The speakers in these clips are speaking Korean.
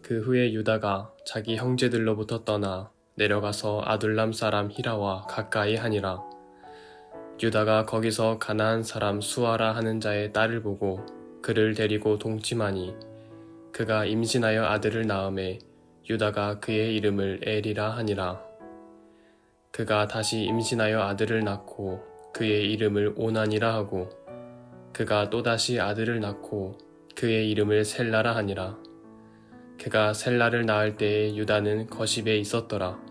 그 후에 유다가 자기 형제들로부터 떠나 내려가서 아둘람 사람 히라와 가까이 하니라. 유다가 거기서 가나안 사람 수아라 하는 자의 딸을 보고 그를 데리고 동침하니 그가 임신하여 아들을 낳음에 유다가 그의 이름을 엘이라 하니라. 그가 다시 임신하여 아들을 낳고 그의 이름을 오난이라 하고 그가 또다시 아들을 낳고 그의 이름을 셀라라 하니라. 그가 셀라를 낳을 때에 유다는 거십에 있었더라.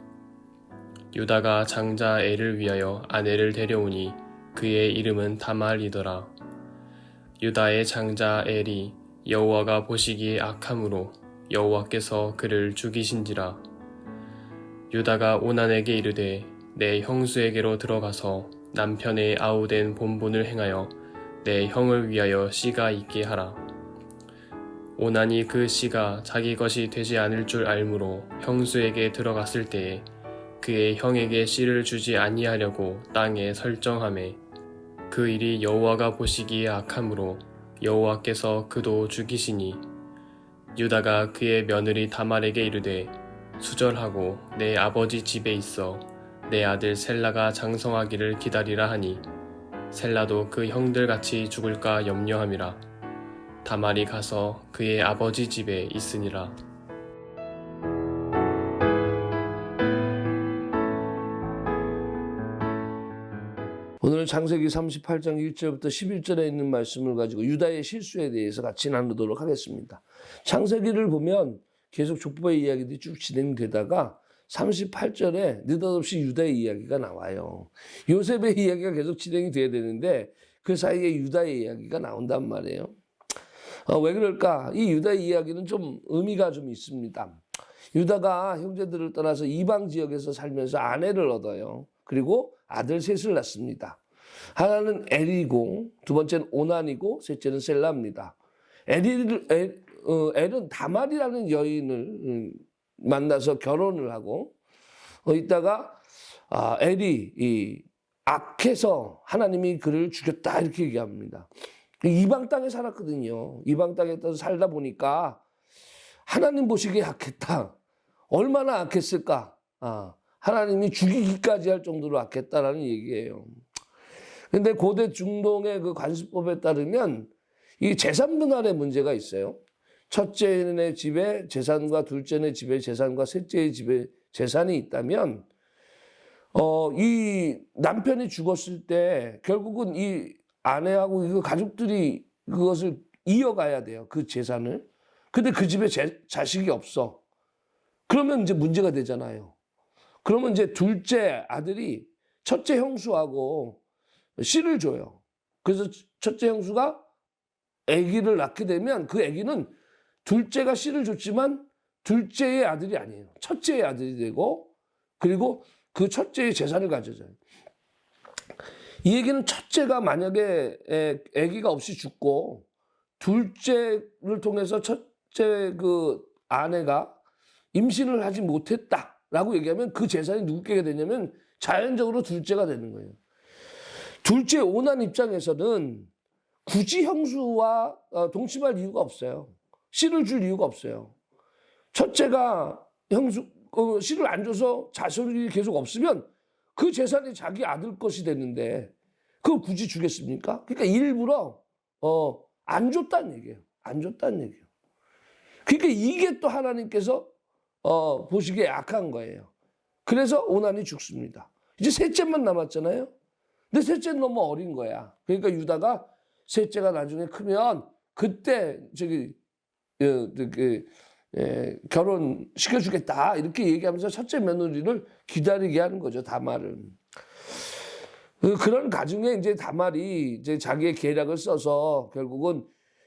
유다가 장자 엘을 위하여 아내를 데려오니 그의 이름은 다말이더라. 유다의 장자 엘이 여호와가 보시기에 악함으로 여호와께서 그를 죽이신지라. 유다가 오난에게 이르되 내 형수에게로 들어가서 남편의 아우된 본분을 행하여 내 형을 위하여 씨가 있게 하라. 오난이 그 씨가 자기 것이 되지 않을 줄 알므로 형수에게 들어갔을 때에 그의 형에게 씨를 주지 아니하려고 땅에 설정하매 그 일이 여호와가 보시기에 악함으로 여호와께서 그도 죽이시니 유다가 그의 며느리 다말에게 이르되 수절하고 내 아버지 집에 있어 내 아들 셀라가 장성하기를 기다리라 하니 셀라도 그 형들같이 죽을까 염려함이라. 다말이 가서 그의 아버지 집에 있으니라. 오늘은 창세기 38장 1절부터 11절에 있는 말씀을 가지고 유다의 실수에 대해서 같이 나누도록 하겠습니다. 창세기를 보면 계속 족보의 이야기들이 쭉 진행되다가 38절에 느닷없이 유다의 이야기가 나와요. 요셉의 이야기가 계속 진행이 돼야 되는데 그 사이에 유다의 이야기가 나온단 말이에요. 왜 그럴까? 이 유다의 이야기는 좀 의미가 좀 있습니다. 유다가 형제들을 떠나서 이방 지역에서 살면서 아내를 얻어요. 그리고 아들 셋을 낳습니다. 하나는 엘이고 두 번째는 오난이고 셋째는 셀라입니다. 엘은 다말이라는 여인을 만나서 결혼을 하고 이따가 엘이 악해서 하나님이 그를 죽였다 이렇게 얘기합니다. 이방 땅에 살았거든요. 이방 땅에 살다 보니까 하나님 보시기에 악했다. 얼마나 악했을까? 하나님이 죽이기까지 할 정도로 악했다라는 얘기예요. 근데 고대 중동의 그 관습법에 따르면 이 재산 분할의 문제가 있어요. 첫째의 집에 재산과 둘째의 집에 재산과 셋째의 집에 재산이 있다면 이 남편이 죽었을 때 결국은 이 아내하고 이 가족들이 그것을 이어가야 돼요. 그 재산을. 근데 그 집에 자식이 없어. 그러면 이제 문제가 되잖아요. 그러면 이제 둘째 아들이 첫째 형수하고 씨를 줘요. 그래서 첫째 형수가 아기를 낳게 되면 그 아기는 둘째가 씨를 줬지만 둘째의 아들이 아니에요. 첫째의 아들이 되고 그리고 그 첫째의 재산을 가져줘요. 이 얘기는 첫째가 만약에 아기가 없이 죽고 둘째를 통해서 첫째 그 아내가 임신을 하지 못했다라고 얘기하면 그 재산이 누구께 되냐면 자연적으로 둘째가 되는 거예요. 둘째 오난 입장에서는 굳이 형수와 동침할 이유가 없어요. 씨를 줄 이유가 없어요. 첫째가 씨를 안 줘서 자손이 계속 없으면 그 재산이 자기 아들 것이 됐는데 그걸 굳이 주겠습니까? 그러니까 일부러 안 줬다는 얘기예요. 안 줬다는 얘기예요. 그러니까 이게 또 하나님께서 보시기에 악한 거예요. 그래서 오난이 죽습니다. 이제 셋째만 남았잖아요. 근데 셋째는 너무 어린 거야. 그러니까 유다가 셋째가 나중에 크면 그때 결혼시켜주겠다 이렇게 얘기하면서 첫째 며느리를 기다리게 하는 거죠. 다말은. 그런 가중에 이제 다말이 이제 자기의 계략을 써서 결국은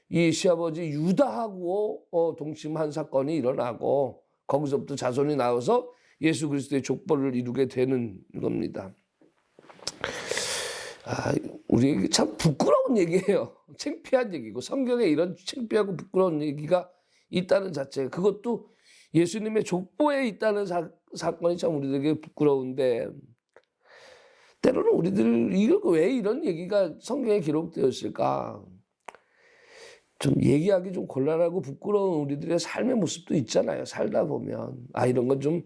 이 시아버지 유다하고 동침한 사건이 일어나고 거기서부터 자손이 나와서 예수 그리스도의 족보를 이루게 되는 겁니다. 우리 참 부끄러운 얘기예요. 창피한 얘기고 성경에 이런 창피하고 부끄러운 얘기가 있다는 자체, 그것도 예수님의 족보에 있다는 사건이 참 우리들에게 부끄러운데 때로는 우리들 왜 이런 얘기가 성경에 기록되었을까? 좀 얘기하기 좀 곤란하고 부끄러운 우리들의 삶의 모습도 있잖아요. 살다 보면 이런 건 좀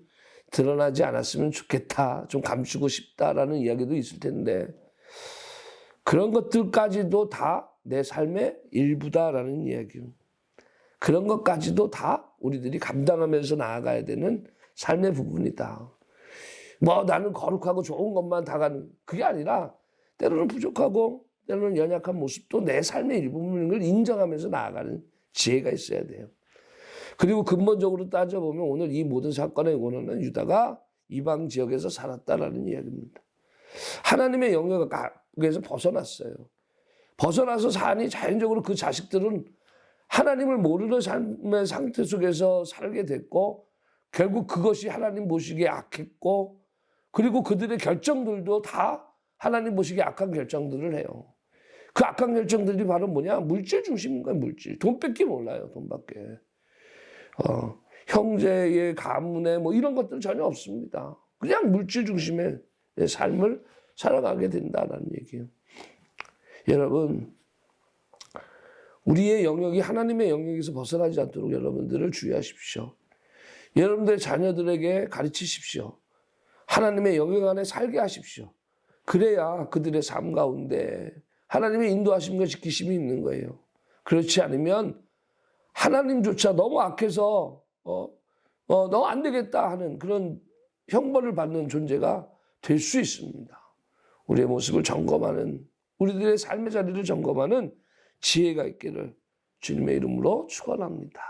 드러나지 않았으면 좋겠다, 좀 감추고 싶다라는 이야기도 있을 텐데 그런 것들까지도 다 내 삶의 일부다라는 이야기. 그런 것까지도 다 우리들이 감당하면서 나아가야 되는 삶의 부분이다. 뭐 나는 거룩하고 좋은 것만 다 가는 그게 아니라 때로는 부족하고 때로는 연약한 모습도 내 삶의 일부분인 걸 인정하면서 나아가는 지혜가 있어야 돼요. 그리고 근본적으로 따져보면 오늘 이 모든 사건의 원인은 유다가 이방 지역에서 살았다라는 이야기입니다. 하나님의 영역에서 벗어났어요. 벗어나서 사니 자연적으로 그 자식들은 하나님을 모르는 삶의 상태 속에서 살게 됐고 결국 그것이 하나님 보시기에 악했고 그리고 그들의 결정들도 다 하나님 보시기에 악한 결정들을 해요. 그 악한 결정들이 바로 뭐냐? 물질 중심인 거예요. 물질. 돈밖에 몰라요. 돈밖에. 형제의 가문에 뭐 이런 것들 전혀 없습니다. 그냥 물질 중심의 삶을 살아가게 된다는 얘기예요. 여러분, 우리의 영역이 하나님의 영역에서 벗어나지 않도록 여러분들을 주의하십시오. 여러분들의 자녀들에게 가르치십시오. 하나님의 영역 안에 살게 하십시오. 그래야 그들의 삶 가운데 하나님의 인도하심과 지키심이 있는 거예요. 그렇지 않으면 하나님조차 너무 악해서 너 안 되겠다 하는 그런 형벌을 받는 존재가 될 수 있습니다. 우리의 모습을 점검하는 우리들의 삶의 자리를 점검하는 지혜가 있기를 주님의 이름으로 축원합니다.